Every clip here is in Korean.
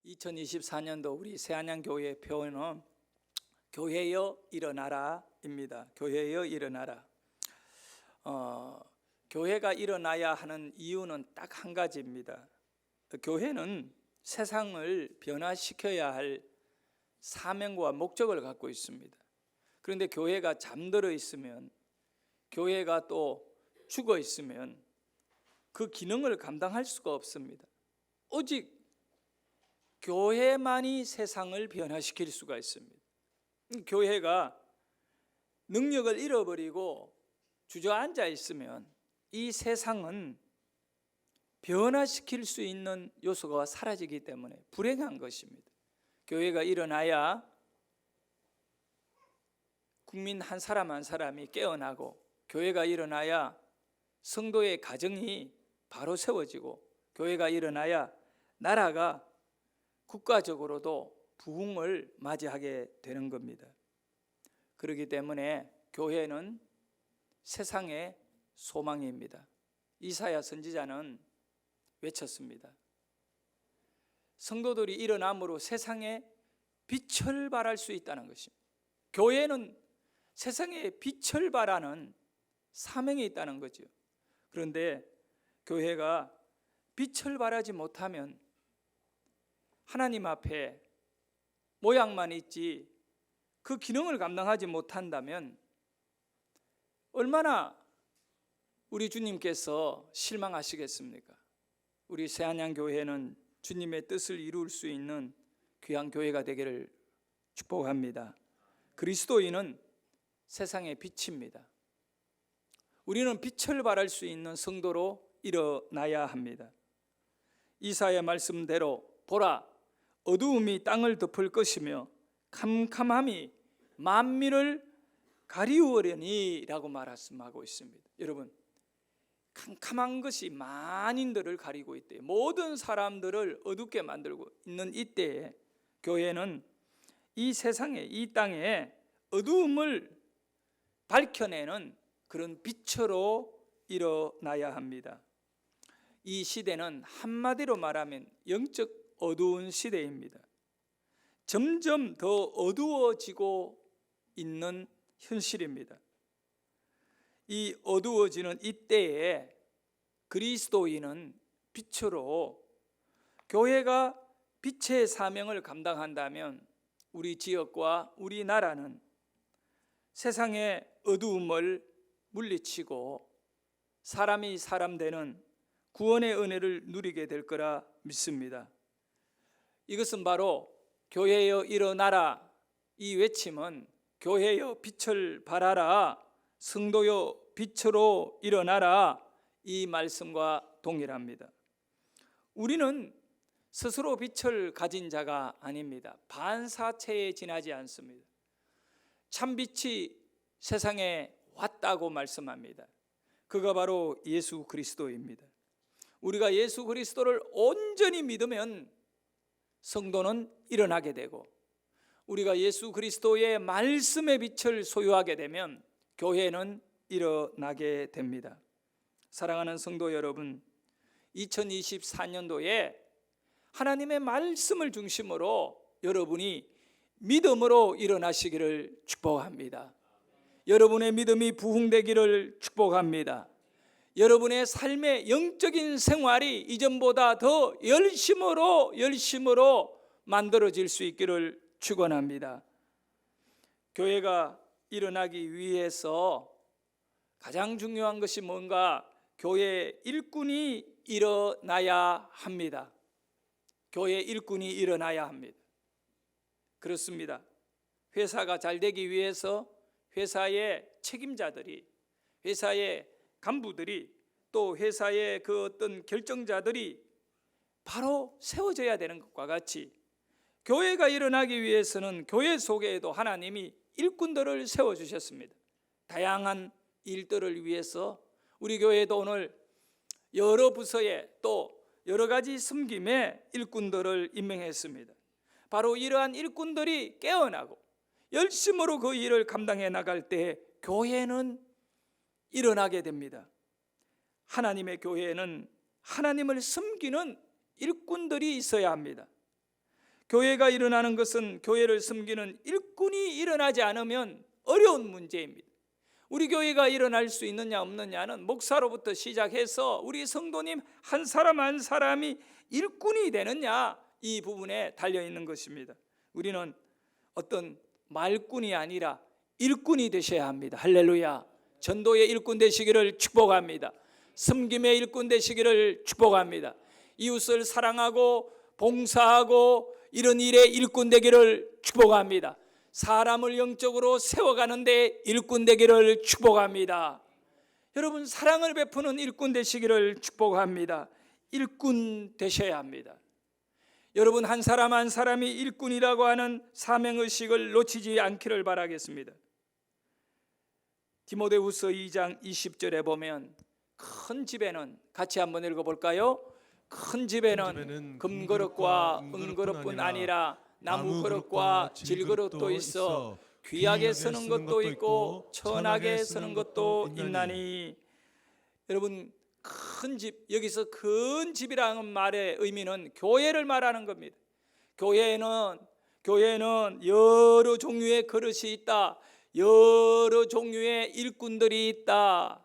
2024년도 우리 새안양교회의 표현은 교회여 일어나라입니다. 교회여 일어나라. 교회가 일어나야 하는 이유는 딱 한 가지입니다. 교회는 세상을 변화시켜야 할 사명과 목적을 갖고 있습니다. 그런데 교회가 잠들어 있으면, 교회가 또 죽어 있으면 그 기능을 감당할 수가 없습니다. 오직 교회만이 세상을 변화시킬 수가 있습니다. 교회가 능력을 잃어버리고 주저앉아 있으면 이 세상은 변화시킬 수 있는 요소가 사라지기 때문에 불행한 것입니다. 교회가 일어나야 국민 한 사람 한 사람이 깨어나고, 교회가 일어나야 성도의 가정이 바로 세워지고, 교회가 일어나야 나라가 국가적으로도 부흥을 맞이하게 되는 겁니다. 그렇기 때문에 교회는 세상의 소망입니다. 이사야 선지자는 외쳤습니다. 성도들이 일어남으로 세상에 빛을 발할 수 있다는 것입니다. 교회는 세상에 빛을 발하는 사명이 있다는 거죠. 그런데 교회가 빛을 발하지 못하면 하나님 앞에 모양만 있지 그 기능을 감당하지 못한다면 얼마나 우리 주님께서 실망하시겠습니까? 우리 새안양교회는 주님의 뜻을 이룰 수 있는 귀한 교회가 되기를 축복합니다. 그리스도인은 세상의 빛입니다. 우리는 빛을 발할 수 있는 성도로 일어나야 합니다. 이사야 말씀대로 보라, 어두움이 땅을 덮을 것이며 캄캄함이 만민을 가리우려니 라고 말씀하고 있습니다. 여러분, 캄캄한 것이 만인들을 가리고 있대요. 모든 사람들을 어둡게 만들고 있는 이때에 교회는 이 세상에, 이 땅에 어두움을 밝혀내는 그런 빛으로 일어나야 합니다. 이 시대는 한마디로 말하면 영적 어두운 시대입니다. 점점 더 어두워지고 있는 현실입니다. 이 어두워지는 이때에 그리스도인은 빛으로, 교회가 빛의 사명을 감당한다면 우리 지역과 우리 나라는 세상의 어두움을 물리치고 사람이 사람 되는 구원의 은혜를 누리게 될 거라 믿습니다. 이것은 바로 교회여 일어나라, 이 외침은 교회여 빛을 발하라, 성도여 빛으로 일어나라, 이 말씀과 동일합니다. 우리는 스스로 빛을 가진 자가 아닙니다. 반사체에 지나지 않습니다. 참빛이 세상에 왔다고 말씀합니다. 그가 바로 예수 그리스도입니다. 우리가 예수 그리스도를 온전히 믿으면 성도는 일어나게 되고, 우리가 예수 그리스도의 말씀의 빛을 소유하게 되면 교회는 일어나게 됩니다. 사랑하는 성도 여러분, 2024년도에 하나님의 말씀을 중심으로 여러분이 믿음으로 일어나시기를 축복합니다. 여러분의 믿음이 부흥되기를 축복합니다. 여러분의 삶의 영적인 생활이 이전보다 더 열심으로 만들어질 수 있기를 축원합니다. 교회가 일어나기 위해서 가장 중요한 것이 뭔가? 교회 일꾼이 일어나야 합니다. 교회 일꾼이 일어나야 합니다. 그렇습니다. 회사가 잘 되기 위해서 회사의 책임자들이, 회사의 간부들이, 또 회사의 그 어떤 결정자들이 바로 세워져야 되는 것과 같이, 교회가 일어나기 위해서는 교회 속에도 하나님이 일꾼들을 세워주셨습니다. 다양한 일들을 위해서 우리 교회도 오늘 여러 부서에 또 여러 가지 섬김에 일꾼들을 임명했습니다. 바로 이러한 일꾼들이 깨어나고 열심으로 그 일을 감당해 나갈 때 교회는 일어나게 됩니다. 하나님의 교회에는 하나님을 섬기는 일꾼들이 있어야 합니다. 교회가 일어나는 것은 교회를 섬기는 일꾼이 일어나지 않으면 어려운 문제입니다. 우리 교회가 일어날 수 있느냐 없느냐는 목사로부터 시작해서 우리 성도님 한 사람 한 사람이 일꾼이 되느냐, 이 부분에 달려 있는 것입니다. 우리는 어떤 말꾼이 아니라 일꾼이 되셔야 합니다. 할렐루야. 전도의 일꾼 되시기를 축복합니다. 섬김의 일꾼 되시기를 축복합니다. 이웃을 사랑하고 봉사하고 이런 일에 일꾼 되기를 축복합니다. 사람을 영적으로 세워가는데 일꾼 되기를 축복합니다. 여러분, 사랑을 베푸는 일꾼 되시기를 축복합니다. 일꾼 되셔야 합니다. 여러분, 한 사람 한 사람이 일꾼이라고 하는 사명의식을 놓치지 않기를 바라겠습니다. 디모데후서 2장 20절에 보면 큰 집에는, 같이 한번 읽어볼까요? 큰 집에는 금그릇과 은그릇뿐 아니라 나무 그릇과 질그릇도 있어 귀하게 쓰는 것도 있고 천하게 쓰는 것도 있나니. 여러분, 큰 집, 여기서 큰 집이라는 말의 의미는 교회를 말하는 겁니다. 교회에는 여러 종류의 그릇이 있다. 여러 종류의 일꾼들이 있다.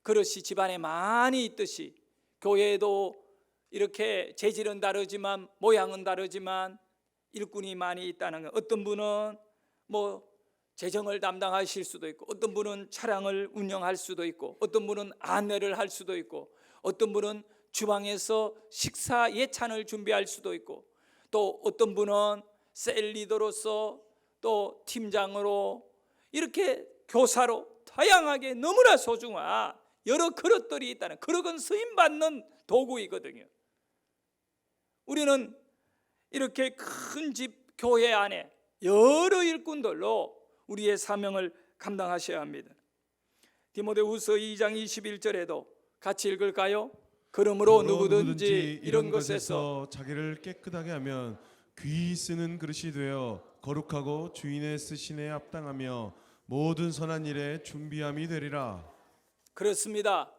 그릇이 집안에 많이 있듯이 교회에도 이렇게 재질은 다르지만 모양은 다르지만 일꾼이 많이 있다는 것. 어떤 분은 재정을 담당하실 수도 있고, 어떤 분은 차량을 운영할 수도 있고, 어떤 분은 안내를 할 수도 있고, 어떤 분은 주방에서 식사 예찬을 준비할 수도 있고, 또 어떤 분은 셀 리더로서, 또 팀장으로, 이렇게 교사로 다양하게 너무나 소중한 여러 그릇들이 있다는, 그릇은 쓰임받는 도구이거든요. 우리는 이렇게 큰 집 교회 안에 여러 일꾼들로 우리의 사명을 감당하셔야 합니다. 디모데후서 2장 21절에도 같이 읽을까요? 그러므로 누구든지 이런 것에서 자기를 깨끗하게 하면 귀히 쓰는 그릇이 되어 거룩하고 주인의 쓰심에 합당하며 모든 선한 일에 준비함이 되리라. 그렇습니다.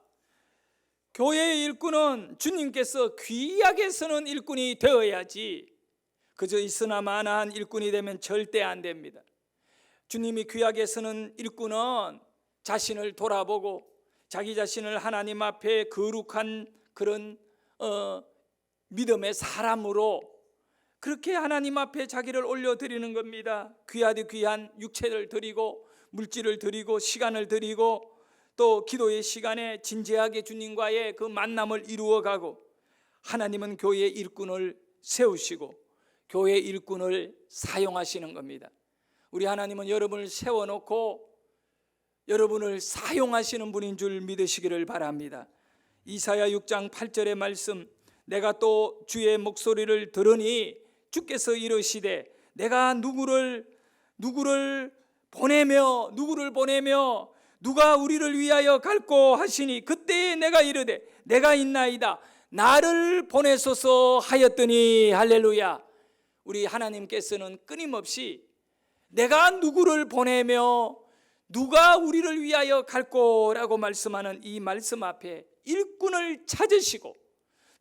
교회의 일꾼은 주님께서 귀하게 쓰는 일꾼이 되어야지, 그저 있으나 마나한 일꾼이 되면 절대 안 됩니다. 주님이 귀하게 쓰는 일꾼은 자신을 돌아보고 자기 자신을 하나님 앞에 거룩한 그런 믿음의 사람으로 그렇게 하나님 앞에 자기를 올려드리는 겁니다. 귀하디 귀한 육체를 드리고 물질을 드리고 시간을 드리고 또 기도의 시간에 진지하게 주님과의 그 만남을 이루어가고, 하나님은 교회의 일꾼을 세우시고 교회의 일꾼을 사용하시는 겁니다. 우리 하나님은 여러분을 세워놓고 여러분을 사용하시는 분인 줄 믿으시기를 바랍니다. 이사야 6장 8절의 말씀, 내가 또 주의 목소리를 들으니 주께서 이르시되 내가 누구를 보내며 누가 우리를 위하여 갈꼬 하시니 그때에 내가 이르되 내가 있나이다 나를 보내소서 하였더니. 할렐루야. 우리 하나님께서는 끊임없이 내가 누구를 보내며 누가 우리를 위하여 갈꼬라고 말씀하는 이 말씀 앞에 일꾼을 찾으시고,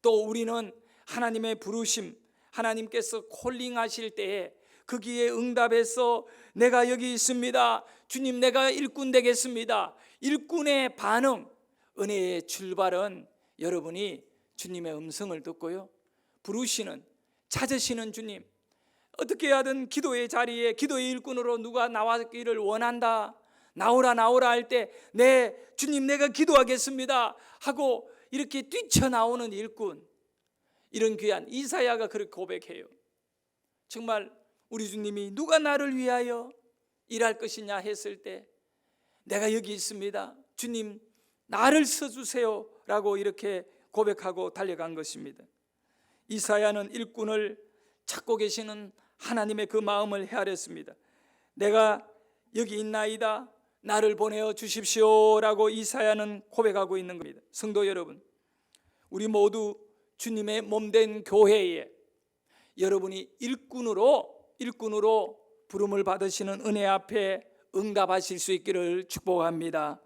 또 우리는 하나님의 부르심, 하나님께서 콜링하실 때에 거기에 응답해서 내가 여기 있습니다, 주님 내가 일꾼 되겠습니다, 일꾼의 반응, 은혜의 출발은 여러분이 주님의 음성을 듣고요, 부르시는, 찾으시는 주님, 어떻게 하든 기도의 자리에 기도의 일꾼으로 누가 나왔기를 원한다, 나오라 할 때 네 주님 내가 기도하겠습니다 하고 이렇게 뛰쳐나오는 일꾼, 이런 귀한, 이사야가 그렇게 고백해요. 정말 우리 주님이 누가 나를 위하여 일할 것이냐 했을 때 내가 여기 있습니다, 주님 나를 써주세요 라고 이렇게 고백하고 달려간 것입니다. 이사야는 일꾼을 찾고 계시는 하나님의 그 마음을 헤아렸습니다. 내가 여기 있나이다, 나를 보내어 주십시오 라고 이사야는 고백하고 있는 겁니다. 성도 여러분, 우리 모두 주님의 몸된 교회에 여러분이 일꾼으로 부름을 받으시는 은혜 앞에 응답하실 수 있기를 축복합니다.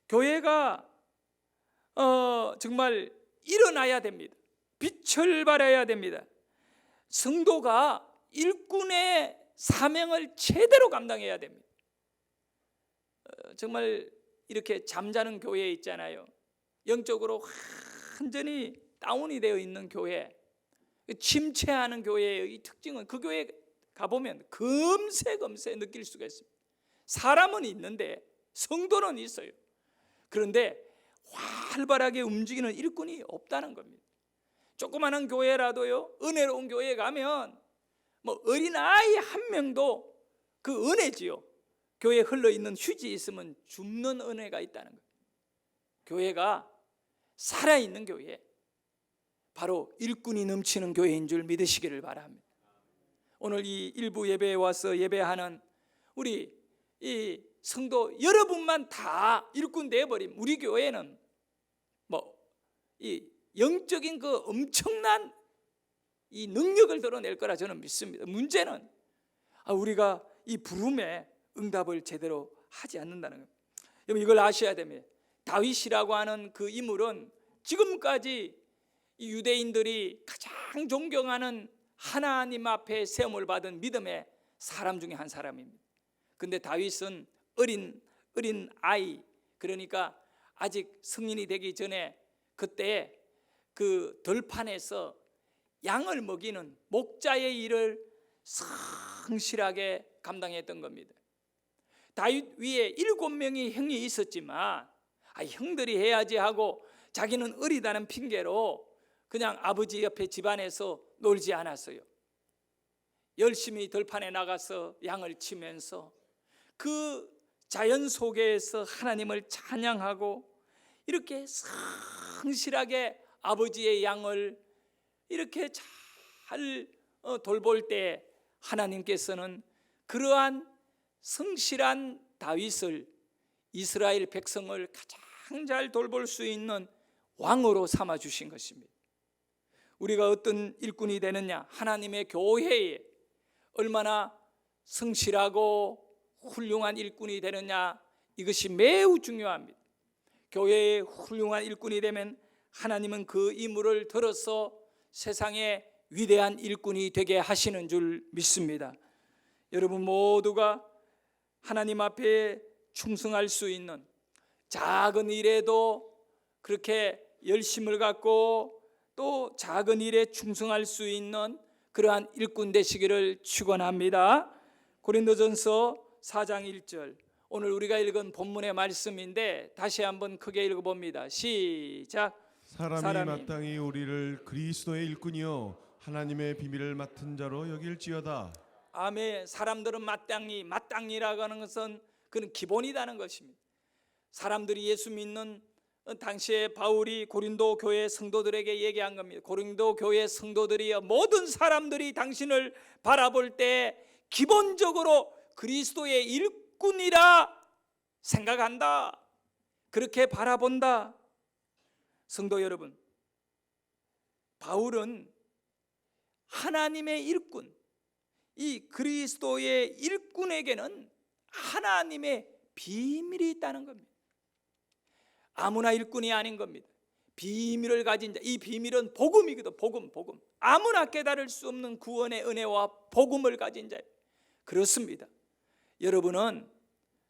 교회가 정말 일어나야 됩니다. 빛을 발해야 됩니다. 성도가 일꾼의 사명을 제대로 감당해야 됩니다. 정말 이렇게 잠자는 교회 있잖아요. 영적으로 완전히 다운이 되어 있는 교회, 침체하는 교회의 이 특징은 그 교회에 가보면 금세 느낄 수가 있습니다. 사람은 있는데 성도는 있어요. 그런데 활발하게 움직이는 일꾼이 없다는 겁니다. 조그마한 교회라도요, 은혜로운 교회에 가면 뭐 어린아이 한 명도 그 은혜지요. 교회에 흘러있는 휴지 있으면 줍는 은혜가 있다는 거예요. 교회가 살아있는 교회, 바로 일꾼이 넘치는 교회인 줄 믿으시기를 바랍니다. 오늘 이 일부 예배에 와서 예배하는 우리 이 성도 여러분만 다 일꾼 되어버리면 우리 교회는 뭐 이 영적인 그 엄청난 이 능력을 드러낼 거라 저는 믿습니다. 문제는 우리가 이 부름에 응답을 제대로 하지 않는다는 겁니다. 여러분 이걸 아셔야 됩니다. 다윗이라고 하는 그 인물은 지금까지 이 유대인들이 가장 존경하는 하나님 앞에 세움을 받은 믿음의 사람 중에 한 사람입니다. 근데 다윗은 어린 아이, 그러니까 아직 성인이 되기 전에 그때 그 들판에서 양을 먹이는 목자의 일을 성실하게 감당했던 겁니다. 다윗 위에 7명의 형이 있었지만 형들이 해야지 하고 자기는 어리다는 핑계로 그냥 아버지 옆에 집안에서 놀지 않았어요. 열심히 들판에 나가서 양을 치면서 그 자연 속에서 하나님을 찬양하고 이렇게 성실하게 아버지의 양을 이렇게 잘 돌볼 때 하나님께서는 그러한 성실한 다윗을, 이스라엘 백성을 가장 잘 돌볼 수 있는 왕으로 삼아 주신 것입니다. 우리가 어떤 일꾼이 되느냐, 하나님의 교회에 얼마나 성실하고 훌륭한 일꾼이 되느냐, 이것이 매우 중요합니다. 교회에 훌륭한 일꾼이 되면 하나님은 그 임무를 들어서 세상에 위대한 일꾼이 되게 하시는 줄 믿습니다. 여러분 모두가 하나님 앞에 충성할 수 있는, 작은 일에도 그렇게 열심을 갖고 또 작은 일에 충성할 수 있는 그러한 일꾼 되시기를 축원합니다. 고린도전서 4장 1절, 오늘 우리가 읽은 본문의 말씀인데 다시 한번 크게 읽어봅니다. 시작. 사람이 마땅히 우리를 그리스도의 일꾼이요 하나님의 비밀을 맡은 자로 여길지어다. 아멘. 사람들은 마땅히라고 하는 것은 그는 기본이라는 것입니다. 사람들이 예수 믿는 당시에 바울이 고린도 교회 성도들에게 얘기한 겁니다. 고린도 교회 성도들이여, 모든 사람들이 당신을 바라볼 때 기본적으로 그리스도의 일꾼이라 생각한다, 그렇게 바라본다. 성도 여러분, 바울은 하나님의 일꾼, 이 그리스도의 일꾼에게는 하나님의 비밀이 있다는 겁니다. 아무나 일꾼이 아닌 겁니다. 비밀을 가진 자, 이 비밀은 복음이거든. 복음. 아무나 깨달을 수 없는 구원의 은혜와 복음을 가진 자예요. 그렇습니다. 여러분은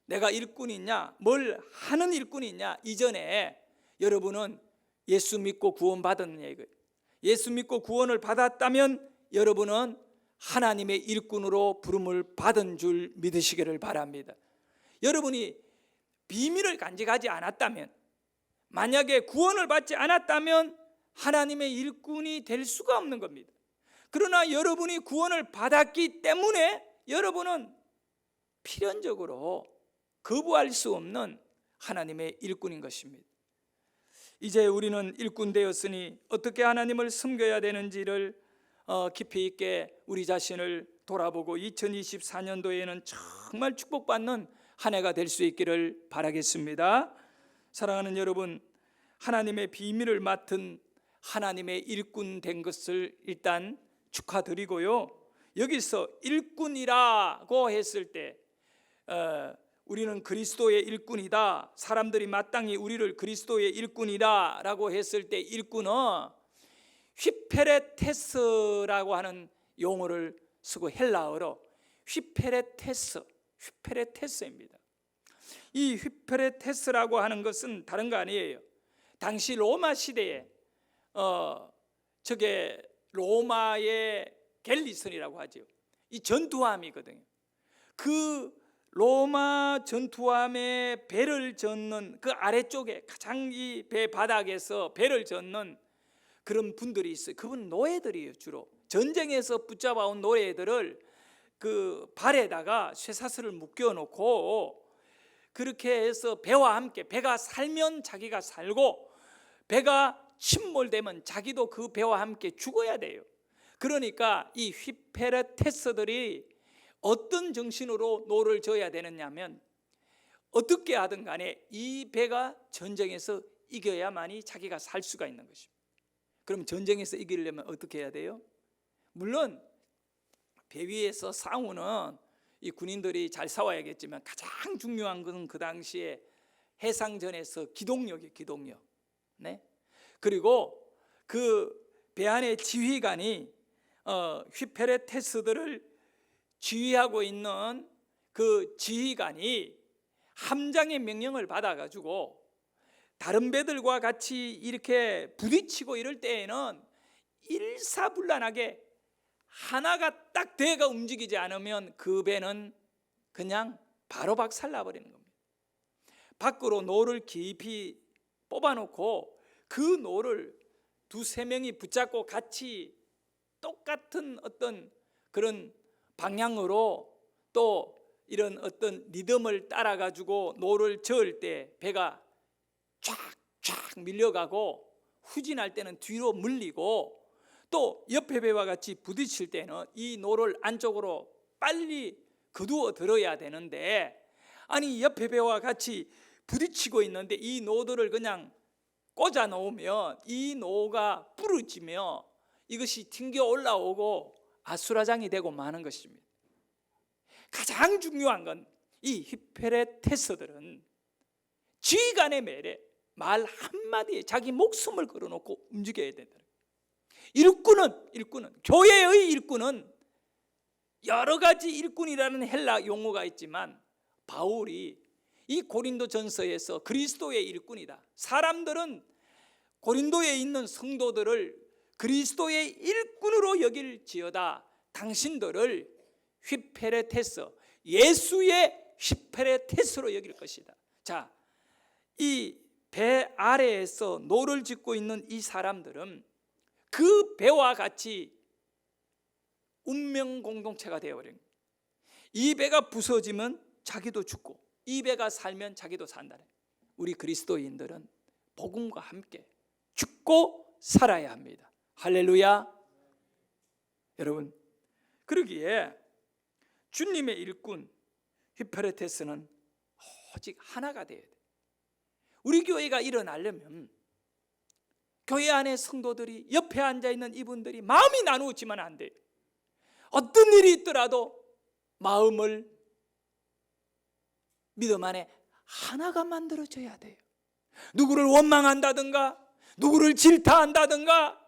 내가 일꾼이냐, 뭘 하는 일꾼이냐, 이전에 여러분은 예수 믿고 구원 받았느냐 이거예요. 예수 믿고 구원을 받았다면 여러분은 하나님의 일꾼으로 부름을 받은 줄 믿으시기를 바랍니다. 여러분이 비밀을 간직하지 않았다면, 만약에 구원을 받지 않았다면 하나님의 일꾼이 될 수가 없는 겁니다. 그러나 여러분이 구원을 받았기 때문에 여러분은 필연적으로 거부할 수 없는 하나님의 일꾼인 것입니다. 이제 우리는 일꾼 되었으니 어떻게 하나님을 섬겨야 되는지를 깊이 있게 우리 자신을 돌아보고 2024년도에는 정말 축복받는 한 해가 될 수 있기를 바라겠습니다. 사랑하는 여러분, 하나님의 비밀을 맡은 하나님의 일꾼 된 것을 일단 축하드리고요. 여기서 일꾼이라고 했을 때 우리는 그리스도의 일꾼이다, 사람들이 마땅히 우리를 그리스도의 일꾼이다 라고 했을 때 일꾼은 휘페레테스라고 하는 용어를 쓰고 헬라어로 휘페레테스입니다. 이 휘페레테스라고 하는 것은 다른 거 아니에요. 당시 로마 시대에 저게 로마의 갤리선이라고 하죠. 이 전투함이거든요. 그 로마 전투함에 배를 젓는 그 아래쪽에 가장 이 배 바닥에서 배를 젓는 그런 분들이 있어요. 그분 노예들이에요. 주로 전쟁에서 붙잡아온 노예들을 그 발에다가 쇠사슬을 묶여 놓고 그렇게 해서 배와 함께, 배가 살면 자기가 살고 배가 침몰되면 자기도 그 배와 함께 죽어야 돼요. 그러니까 이 휘페레테스들이 어떤 정신으로 노를 져야 되느냐면, 어떻게 하든 간에 이 배가 전쟁에서 이겨야만이 자기가 살 수가 있는 것입니다. 그럼 전쟁에서 이기려면 어떻게 해야 돼요? 물론 배 위에서 싸우는 이 군인들이 잘 싸워야겠지만 가장 중요한 것은 그 당시에 해상전에서 기동력이에요. 기동력. 네? 그리고 그 배 안의 지휘관이 휘페레테스들을 지휘하고 있는 그 지휘관이 함장의 명령을 받아가지고 다른 배들과 같이 이렇게 부딪히고 이럴 때에는 일사불란하게 하나가 딱 대가 움직이지 않으면 그 배는 그냥 바로 박살나버리는 겁니다. 밖으로 노를 깊이 뽑아놓고 그 노를 두세 명이 붙잡고 같이 똑같은 어떤 그런 방향으로 또 이런 어떤 리듬을 따라 가지고 노를 저을 때 배가 쫙쫙 밀려가고 후진할 때는 뒤로 물리고 또 옆에 배와 같이 부딪힐 때는 이 노를 안쪽으로 빨리 거두어 들어야 되는데, 아니 옆에 배와 같이 부딪히고 있는데 이 노들을 그냥 꽂아 놓으면 이 노가 부러지며 이것이 튕겨 올라오고 아수라장이 되고 마는 것입니다. 가장 중요한 건 이 휘페레테스들은 지휘관의命令, 말 한마디에 자기 목숨을 걸어놓고 움직여야 된다. 일꾼은 교회의 일꾼은 여러 가지 일꾼이라는 헬라 용어가 있지만 바울이 이 고린도전서에서 그리스도의 일꾼이다. 사람들은 고린도에 있는 성도들을 그리스도의 일꾼으로 여길지어다. 당신들을 휘페레테스, 예수의 휘페레테스로 여길 것이다. 자, 이 배 아래에서 노를 짓고 있는 이 사람들은 그 배와 같이 운명 공동체가 되어버린 거예요. 이 배가 부서지면 자기도 죽고 이 배가 살면 자기도 산다는 거예요. 우리 그리스도인들은 복음과 함께 죽고 살아야 합니다. 할렐루야. 여러분, 그러기에 주님의 일꾼 휘페레테스는 오직 하나가 되어야 돼요. 우리 교회가 일어나려면 교회 안에 성도들이, 옆에 앉아있는 이분들이 마음이 나누어지면 안 돼요. 어떤 일이 있더라도 마음을 믿음 안에 하나가 만들어져야 돼요. 누구를 원망한다든가 누구를 질타한다든가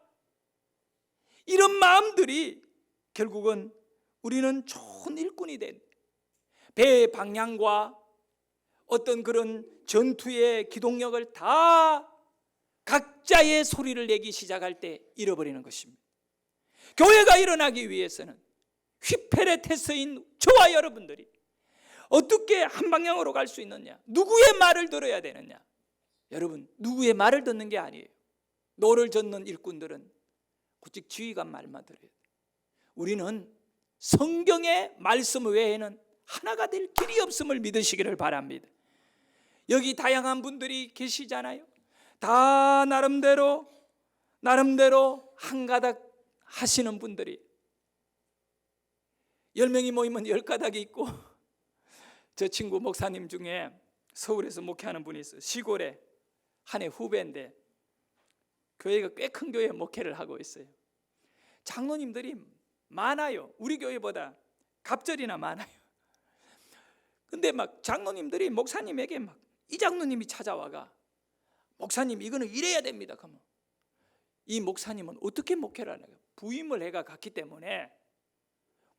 이런 마음들이 결국은 우리는 좋은 일꾼이 된 배의 방향과 어떤 그런 전투의 기동력을 다 각자의 소리를 내기 시작할 때 잃어버리는 것입니다. 교회가 일어나기 위해서는 휘페레테스인 저와 여러분들이 어떻게 한 방향으로 갈 수 있느냐, 누구의 말을 들어야 되느냐. 여러분, 누구의 말을 듣는 게 아니에요. 노를 젓는 일꾼들은 오직 지휘관 말만 들어야 돼요. 우리는 성경의 말씀 외에는 하나가 될 길이 없음을 믿으시기를 바랍니다. 여기 다양한 분들이 계시잖아요. 다 나름대로 한 가닥 하시는 분들이 10명이 모이면 10가닥이 있고, 저 친구 목사님 중에 서울에서 목회하는 분이 있어요. 시골에 한 해 후배인데 교회가 꽤 큰 교회에 목회를 하고 있어요. 장로님들이 많아요. 우리 교회보다 갑절이나 많아요. 근데 막 장로님들이 목사님에게 막 이 장로님이 찾아와가 목사님 이거는 이래야 됩니다. 그러면 이 목사님은 어떻게 목회를 하냐고 부임을 해가 갔기 때문에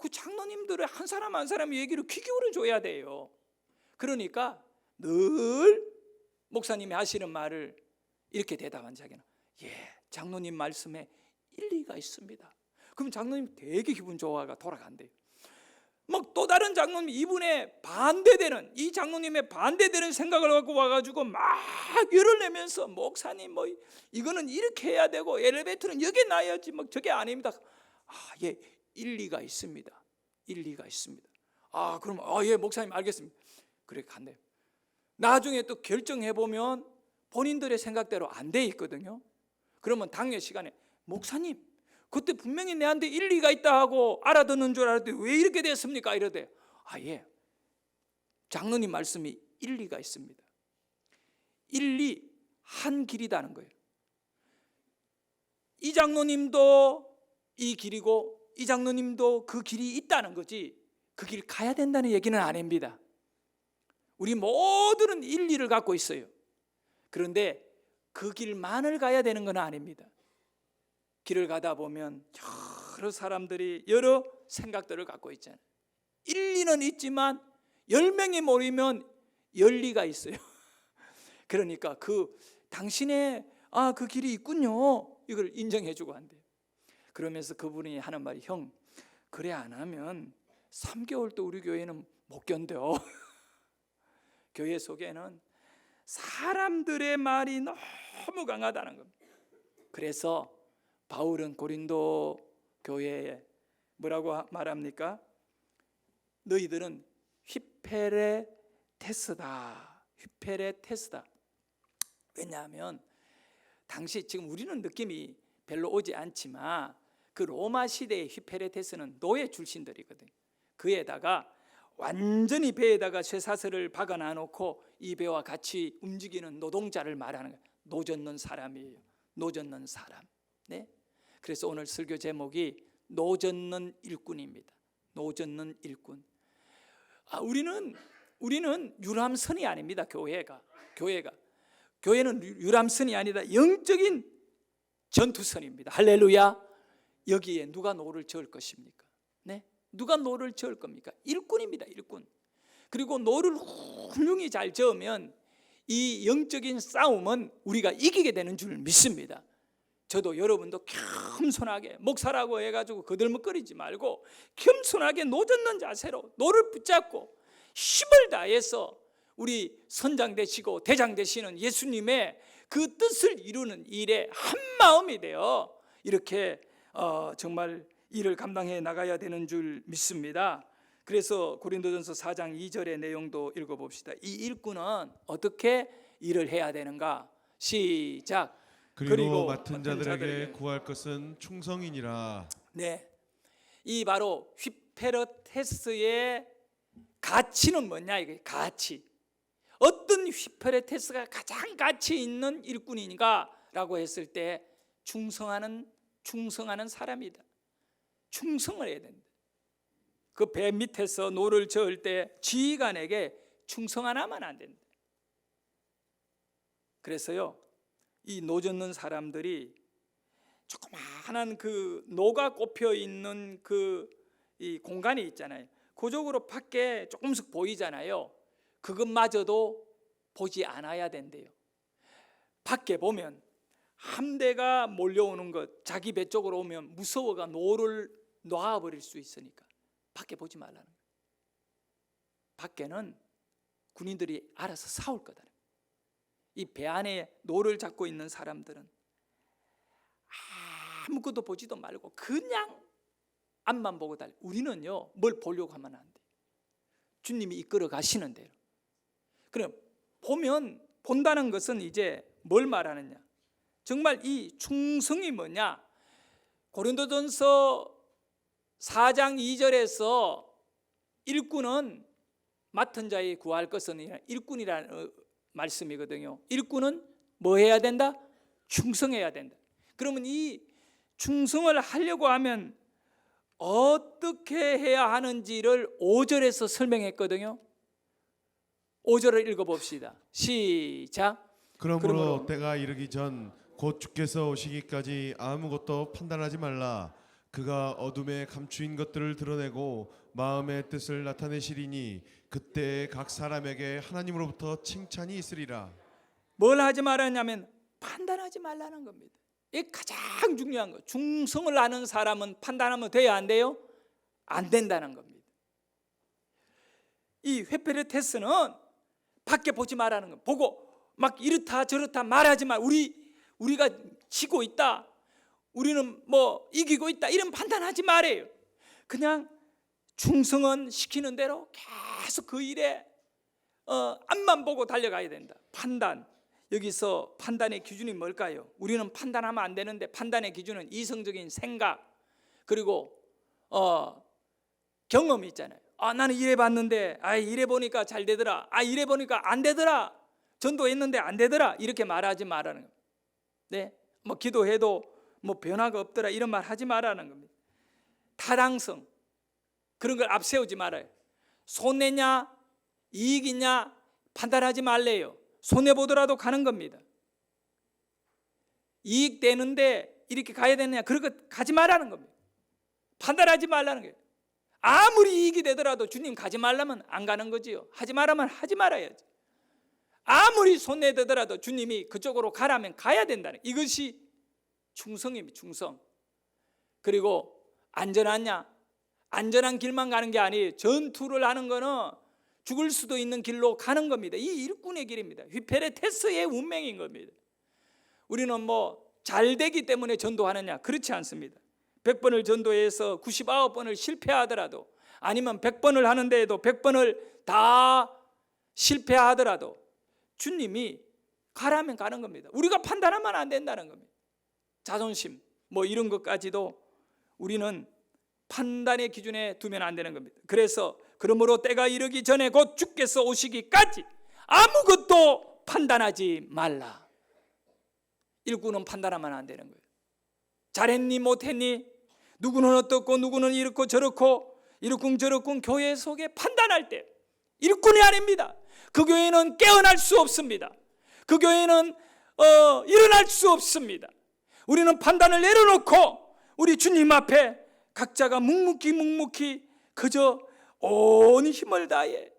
그 장로님들의 한 사람 한 사람 얘기를 귀 기울여 줘야 돼요. 그러니까 늘 목사님이 하시는 말을 이렇게 대답한 자기는 장로님 말씀에 일리가 있습니다. 그럼 장로님 되게 기분 좋아가 돌아간대요. 막 또 다른 장로님 이분의 반대되는 이 장로님의 반대되는 생각을 갖고 와가지고 막 열을 내면서 목사님 뭐 이거는 이렇게 해야 되고 엘리베이터는 여기 놔야지 막 저게 아닙니다. 일리가 있습니다. 일리가 있습니다. 그럼 목사님 알겠습니다. 그래 간대요. 나중에 또 결정해 보면 본인들의 생각대로 안 돼 있거든요. 그러면 당회 시간에 목사님 그때 분명히 내한테 일리가 있다 하고 알아듣는 줄 알았더니 왜 이렇게 됐습니까? 이러대. 장로님 말씀이 일리가 있습니다. 일리 한 길이다는 거예요. 이 장로님도 이 길이고 이 장로님도 그 길이 있다는 거지 그 길 가야 된다는 얘기는 아닙니다. 우리 모두는 일리를 갖고 있어요. 그런데 그 길만을 가야 되는 건 아닙니다. 길을 가다 보면 여러 사람들이 여러 생각들을 갖고 있잖아요. 일리는 있지만 10명이 모이면 열리가 있어요. 그러니까 당신의 그 길이 있군요. 이걸 인정해 주고 한대요. 그러면서 그분이 하는 말이 형 그래 안 하면 3개월도 우리 교회는 못 견뎌. 교회 속에는 사람들의 말이 너무 강하다는 겁니다. 그래서 바울은 고린도 교회에 뭐라고 말합니까? 너희들은 휘페레테스다. 휘페레테스다. 왜냐하면 당시 지금 우리는 느낌이 별로 오지 않지만 그 로마 시대의 휘페레테스는 노예 출신들이거든요. 그에다가 완전히 배에다가 쇠사슬을 박아놔 놓고 이 배와 같이 움직이는 노동자를 말하는 거예요. 노젓는 사람이에요. 노젓는 사람. 네? 그래서 오늘 설교 제목이 노젓는 일꾼입니다. 노젓는 일꾼. 우리는 유람선이 아닙니다. 교회는 유람선이 아니다. 영적인 전투선입니다. 할렐루야. 여기에 누가 노를 저을 것입니까? 네? 누가 노를 저을 겁니까? 일꾼입니다. 일꾼. 그리고 노를 훌륭히 잘 저으면 이 영적인 싸움은 우리가 이기게 되는 줄 믿습니다. 저도 여러분도 겸손하게 목사라고 해가지고 거들먹거리지 말고 겸손하게 노젓는 자세로 노를 붙잡고 힘을 다해서 우리 선장 되시고 대장 되시는 예수님의 그 뜻을 이루는 일에 한 마음이 되어 이렇게 정말 일을 감당해 나가야 되는 줄 믿습니다. 그래서 고린도전서 4장 2절의 내용도 읽어봅시다. 이 일꾼은 어떻게 일을 해야 되는가? 시작. 그리고 맡은 자들에게 구할 것은 충성이니라. 네, 이 바로 휘페레테스의 가치는 뭐냐? 이게 가치. 어떤 휘페레테스가 가장 가치 있는 일꾼인가라고 했을 때 충성하는 사람이다. 충성을 해야 된다. 그 배 밑에서 노를 저을 때 지휘관에게 충성 하나만 안 된다. 그래서요, 이 노젓는 사람들이 조그마한 그 노가 꼽혀 있는 이 공간이 있잖아요. 그쪽으로 밖에 조금씩 보이잖아요. 그것마저도 보지 않아야 된대요. 밖에 보면 함대가 몰려오는 것, 자기 배 쪽으로 오면 무서워가 노를 놔버릴 수 있으니까 밖에 보지 말라는 거예요. 밖에는 군인들이 알아서 싸울 거다. 이 배 안에 노를 잡고 있는 사람들은 아무것도 보지도 말고 그냥 앞만 보고 달려. 우리는요, 뭘 보려고 하면 안 돼요. 주님이 이끌어 가시는 대로. 그럼 본다는 것은 이제 뭘 말하느냐? 정말 이 충성이 뭐냐? 고린도전서 4장 2절에서 일꾼은 맡은 자에 구할 것은 일꾼이라는 말씀이거든요. 일꾼은 뭐 해야 된다? 충성해야 된다. 그러면 이 충성을 하려고 하면 어떻게 해야 하는지를 5절에서 설명했거든요. 5절을 읽어봅시다. 시작. 그러므로 때가 이르기 전 곧 주께서 오시기까지 아무것도 판단하지 말라. 그가 어둠에 감추인 것들을 드러내고 마음의 뜻을 나타내시리니 그때 각 사람에게 하나님으로부터 칭찬이 있으리라. 뭘 하지 말았냐면 판단하지 말라는 겁니다. 이게 가장 중요한 거. 중성을 아는 사람은 판단하면 돼야 안 돼요? 안 된다는 겁니다. 이 회페르테스는 밖에 보지 말라는 거. 보고 막 이렇다 저렇다 말하지 말. 우리가 지고 있다. 우리는 뭐 이기고 있다. 이런 판단하지 말아요. 그냥 충성은 시키는 대로 계속 그 일에 앞만 보고 달려가야 된다. 판단. 여기서 판단의 기준이 뭘까요? 우리는 판단하면 안 되는데 판단의 기준은 이성적인 생각 그리고 경험이 있잖아요. 나는 이래 봤는데 이래 보니까 잘 되더라. 이래 보니까 안 되더라. 전도했는데 안 되더라. 이렇게 말하지 말라는 겁니다. 네, 뭐 기도해도 뭐 변화가 없더라. 이런 말 하지 말라는 겁니다. 타당성 그런 걸 앞세우지 말아요. 손해냐 이익이냐 판단하지 말래요. 손해보더라도 가는 겁니다. 이익 되는데 이렇게 가야 되느냐 그런 거 가지 말라는 겁니다. 판단하지 말라는 거예요. 아무리 이익이 되더라도 주님 가지 말라면 안 가는 거지요. 하지 말라면 하지 말아야지. 아무리 손해되더라도 주님이 그쪽으로 가라면 가야 된다는 이것이 충성입니다. 충성. 그리고 안전하냐 안전한 길만 가는 게 아니에요. 전투를 하는 거는 죽을 수도 있는 길로 가는 겁니다. 이 일꾼의 길입니다. 휘페레테스의 운명인 겁니다. 우리는 뭐 잘되기 때문에 전도하느냐 그렇지 않습니다. 100번을 전도해서 99번을 실패하더라도 아니면 100번을 하는데도 100번을 다 실패하더라도 주님이 가라면 가는 겁니다. 우리가 판단하면 안 된다는 겁니다. 자존심 뭐 이런 것까지도 우리는 판단의 기준에 두면 안 되는 겁니다. 그래서 그러므로 때가 이르기 전에 곧 주께서 오시기까지 아무것도 판단하지 말라. 일꾼은 판단하면 안 되는 거예요. 잘했니 못했니 누구는 어떻고 누구는 이렇고 저렇고 이렇군 저렇군 교회 속에 판단할 때 일꾼이 아닙니다. 그 교회는 깨어날 수 없습니다. 그 교회는 일어날 수 없습니다. 우리는 판단을 내려놓고 우리 주님 앞에 각자가 묵묵히 그저 온 힘을 다해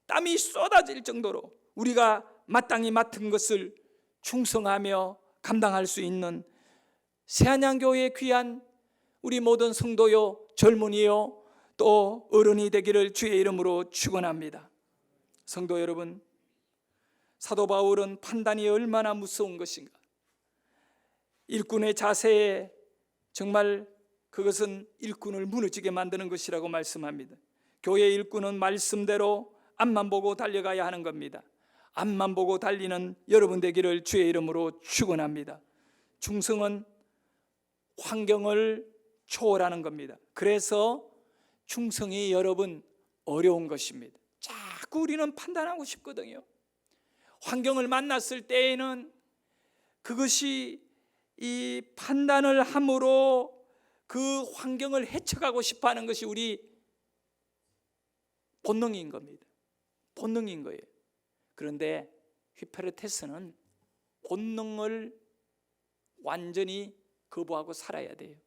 땀이 쏟아질 정도로 우리가 마땅히 맡은 것을 충성하며 감당할 수 있는 새안양교회의 귀한 우리 모든 성도요 젊은이요 또 어른이 되기를 주의 이름으로 축원합니다. 성도 여러분, 사도 바울은 판단이 얼마나 무서운 것인가. 일꾼의 자세에 정말 그것은 일꾼을 무너지게 만드는 것이라고 말씀합니다. 교회 일꾼은 말씀대로 앞만 보고 달려가야 하는 겁니다. 앞만 보고 달리는 여러분 되기를 주의 이름으로 축원합니다. 충성은 환경을 초월하는 겁니다. 그래서 충성이 여러분 어려운 것입니다. 자꾸 우리는 판단하고 싶거든요. 환경을 만났을 때에는 그것이 이 판단을 함으로 그 환경을 헤쳐가고 싶어하는 것이 우리 본능인 겁니다. 본능인 거예요. 그런데 휘페르테스는 본능을 완전히 거부하고 살아야 돼요.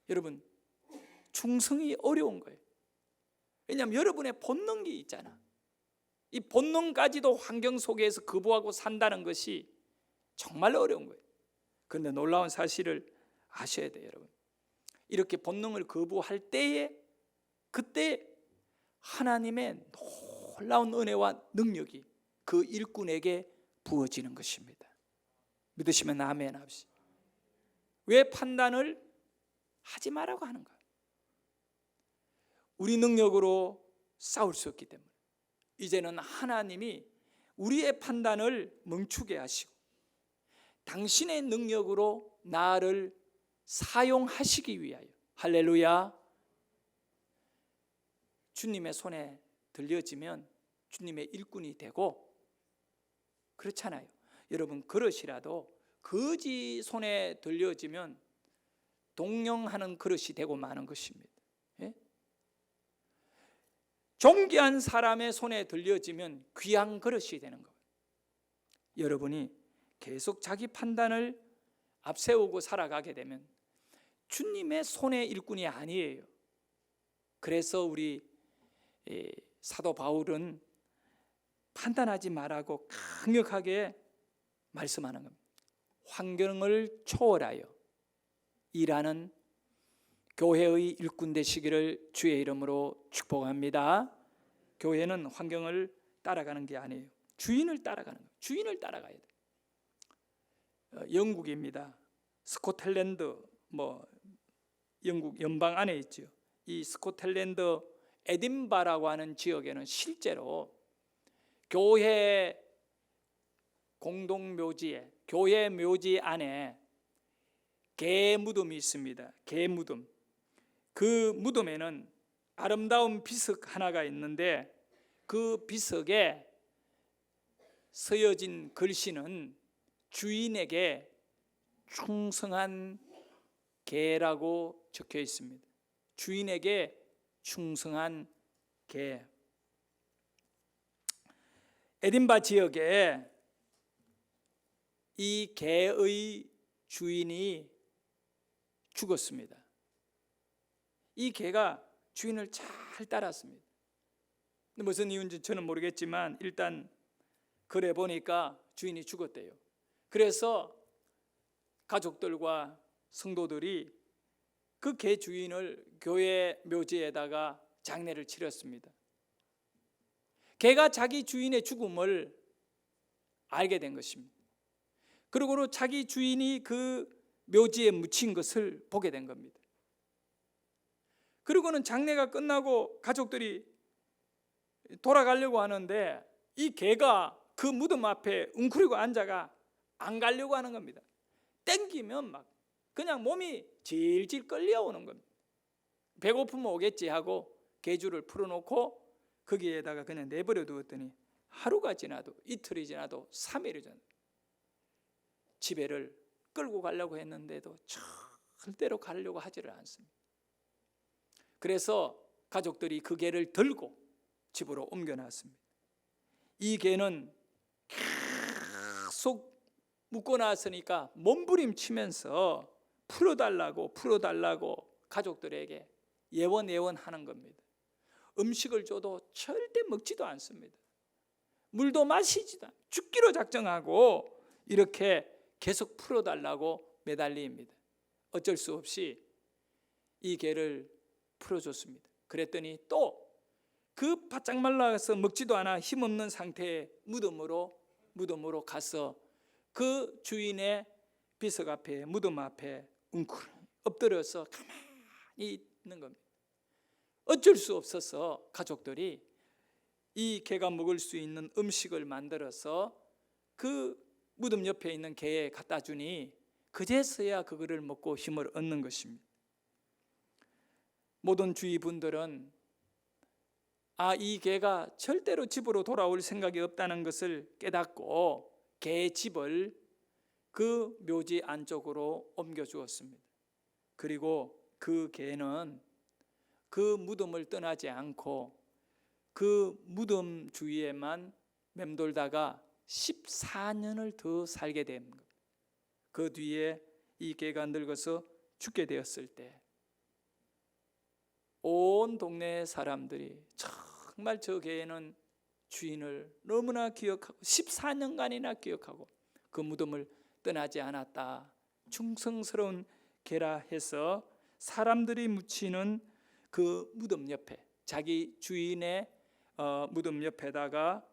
여러분, 충성이 어려운 거예요. 왜냐하면 여러분의 본능이 있잖아. 이 본능까지도 환경 속에서 거부하고 산다는 것이 정말 어려운 거예요. 그런데 놀라운 사실을 아셔야 돼요, 여러분. 이렇게 본능을 거부할 때에 그때 하나님의 놀라운 은혜와 능력이 그 일꾼에게 부어지는 것입니다. 믿으시면 아멘 합시다. 왜 판단을 하지 말라고 하는가? 우리 능력으로 싸울 수 없기 때문에 이제는 하나님이 우리의 판단을 멈추게 하시고 당신의 능력으로 나를 사용하시기 위하여, 할렐루야, 주님의 손에 들려지면 주님의 일꾼이 되고, 그렇잖아요. 여러분, 그릇이라도 거지 손에 들려지면 동령하는 그릇이 되고 마는 것입니다. 예? 존귀한 사람의 손에 들려지면 귀한 그릇이 되는 거예요. 여러분이 계속 자기 판단을 앞세우고 살아가게 되면 주님의 손의 일꾼이 아니에요. 그래서 우리 사도 바울은 판단하지 말라고 강력하게 말씀하는 겁니다. 환경을 초월하여 일하는 교회의 일꾼 되시기를 주의 이름으로 축복합니다. 교회는 환경을 따라가는 게 아니에요. 주인을 따라가는 거예요. 주인을 따라가야 돼요. 영국입니다. 스코틀랜드 영국 연방 안에 있죠. 이 스코틀랜드 에딘바라고 하는 지역에는 실제로 교회 공동묘지에, 교회 묘지 안에 개 무덤이 있습니다. 개 무덤. 그 무덤에는 아름다운 비석 하나가 있는데 그 비석에 쓰여진 글씨는 주인에게 충성한 개라고 적혀 있습니다. 주인에게 충성한 개. 에딘바 지역에 이 개의 주인이 죽었습니다. 이 개가 주인을 잘 따랐습니다. 무슨 이유인지 저는 모르겠지만 일단 글에 보니까 주인이 죽었대요. 그래서 가족들과 성도들이 그 개 주인을 교회 묘지에다가 장례를 치렀습니다. 개가 자기 주인의 죽음을 알게 된 것입니다. 그리고 자기 주인이 그 묘지에 묻힌 것을 보게 된 겁니다. 그리고는 장례가 끝나고 가족들이 돌아가려고 하는데 이 개가 그 무덤 앞에 웅크리고 앉아가 안 가려고 하는 겁니다. 땡기면 막 그냥 몸이 질질 끌려오는 겁니다. 배고프면 오겠지 하고 개줄을 풀어놓고 거기에다가 그냥 내버려 두었더니 하루가 지나도 이틀이 지나도 3일이 지나도 집에를 끌고 가려고 했는데도 절대로 가려고 하지를 않습니다. 그래서 가족들이 그 개를 들고 집으로 옮겨놨습니다. 이 개는 계속 묶어놨으니까 몸부림치면서 풀어달라고 가족들에게 예원하는 겁니다. 음식을 줘도 절대 먹지도 않습니다. 물도 마시지도 않습니다. 죽기로 작정하고 이렇게 계속 풀어달라고 매달립니다. 어쩔 수 없이 이 개를 풀어줬습니다. 그랬더니 또 그 바짝 말라서 먹지도 않아 힘없는 상태의 무덤으로 가서 그 주인의 비석 앞에 무덤 앞에 웅크려 엎드려서 가만히 있는 겁니다. 어쩔 수 없어서 가족들이 이 개가 먹을 수 있는 음식을 만들어서 그 무덤 옆에 있는 개에 갖다 주니 그제서야 그거를 먹고 힘을 얻는 것입니다. 모든 주위 분들은 이 개가 절대로 집으로 돌아올 생각이 없다는 것을 깨닫고 개의 집을 그 묘지 안쪽으로 옮겨 주었습니다. 그리고 그 개는 그 무덤을 떠나지 않고 그 무덤 주위에만 맴돌다가 14년을 더 살게 된 겁니다. 그 뒤에 이 개가 늙어서 죽게 되었을 때 온 동네 사람들이 정말 저 개는 주인을 너무나 기억하고 14년간이나 기억하고 그 무덤을 떠나지 않았다. 충성스러운 개라 해서 사람들이 묻히는 그 무덤 옆에 자기 주인의 무덤 옆에다가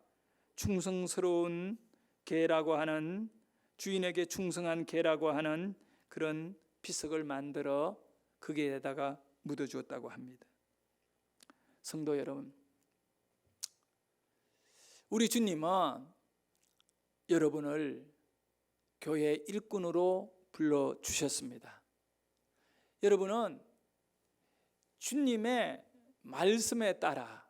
충성스러운 개라고 하는 주인에게 충성한 개라고 하는 그런 비석을 만들어 거기에다가 묻어주었다고 합니다. 성도 여러분, 우리 주님은 여러분을 교회 일꾼으로 불러주셨습니다. 여러분은 주님의 말씀에 따라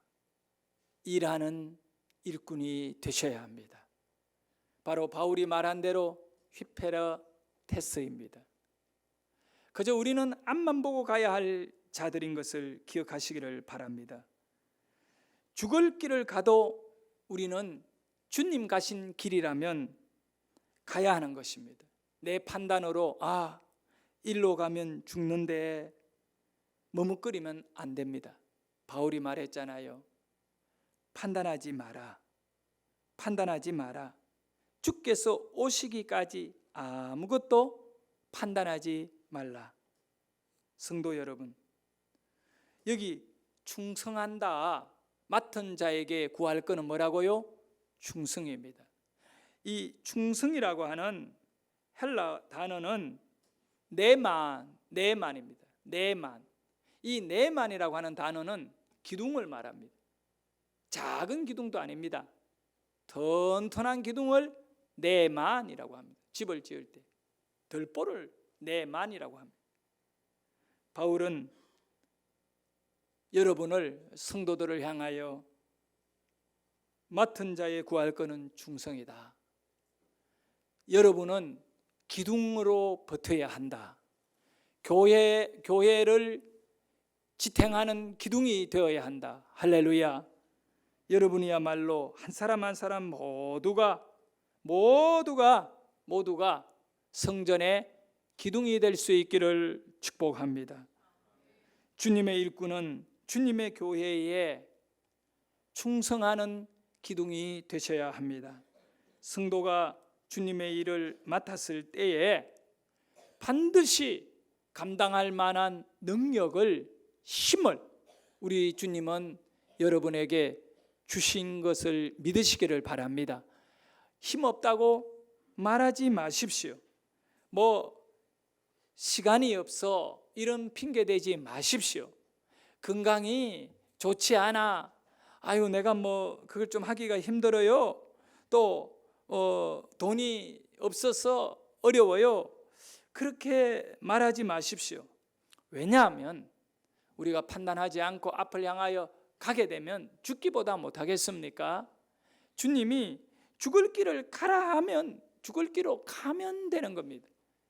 일하는 일꾼이 되셔야 합니다. 바로 바울이 말한 대로 휘페라테스입니다. 그저 우리는 앞만 보고 가야 할 자들인 것을 기억하시기를 바랍니다. 죽을 길을 가도 우리는 주님 가신 길이라면 가야 하는 것입니다. 내 판단으로 일로 가면 죽는데 머뭇거리면 안 됩니다. 바울이 말했잖아요. 판단하지 마라. 판단하지 마라. 주께서 오시기까지 아무것도 판단하지 말라. 성도 여러분, 여기 충성한다. 맡은 자에게 구할 것은 뭐라고요? 충성입니다. 이 충성이라고 하는 헬라 단어는 네만입니다. 네만. 이 네만이라고 하는 단어는 기둥을 말합니다. 작은 기둥도 아닙니다. 튼튼한 기둥을 네만이라고 합니다. 집을 지을 때 들보를 네만이라고 합니다. 바울은 여러분을, 성도들을 향하여 맡은 자의 구할 것은 충성이다. 여러분은 기둥으로 버텨야 한다. 교회를 지탱하는 기둥이 되어야 한다. 할렐루야. 여러분이야말로 한 사람 한 사람 모두가 성전의 기둥이 될 수 있기를 축복합니다. 주님의 일꾼은 주님의 교회에 충성하는 기둥이 되셔야 합니다. 성도가 주님의 일을 맡았을 때에 반드시 감당할 만한 능력을, 힘을 우리 주님은 여러분에게 주신 것을 믿으시기를 바랍니다. 힘 없다고 말하지 마십시오. 시간이 없어 이런 핑계 대지 마십시오. 건강이 좋지 않아. 내가 그걸 좀 하기가 힘들어요. 또 돈이 없어서 어려워요. 그렇게 말하지 마십시오. 왜냐하면 우리가 판단하지 않고 앞을 향하여 가게 되면 죽기보다 못하겠습니까? 주님이 죽을 길을 가라 하면 죽을 길로 가면 되는 겁니다.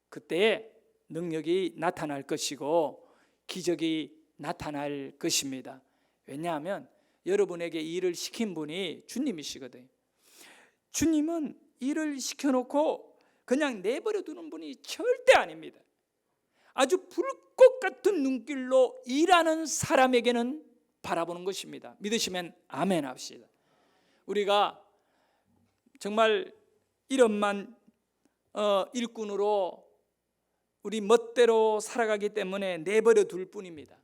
그때 능력이 나타날 것이고 기적이 나타날 것입니다. 왜냐하면 여러분에게 일을 시킨 분이 주님이시거든요. 주님은 일을 시켜놓고 그냥 내버려 두는 분이 절대 아닙니다. 아주 불꽃 같은 눈길로 일하는 사람에게는 바라보는 것입니다. 믿으시면 아멘 합시다. 우리가 정말 이런만 일꾼으로 우리 멋대로 살아가기 때문에 내버려 둘 뿐입니다.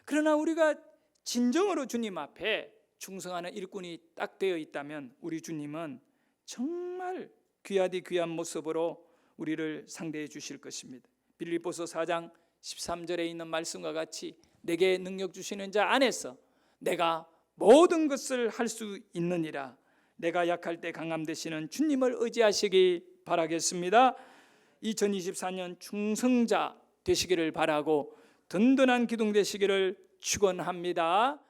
그러나 우리가 진정으로 주님 앞에 충성하는 일꾼이 딱 되어 있다면 우리 주님은 정말 귀하디 귀한 모습으로 우리를 상대해 주실 것입니다. 빌립보서 4장 13절에 있는 말씀과 같이 내게 능력 주시는 자 안에서 내가 모든 것을 할 수 있느니라. 내가 약할 때 강함 되시는 주님을 의지하시기 바라겠습니다. 2024년 충성자 되시기를 바라고 든든한 기둥 되시기를 축원합니다.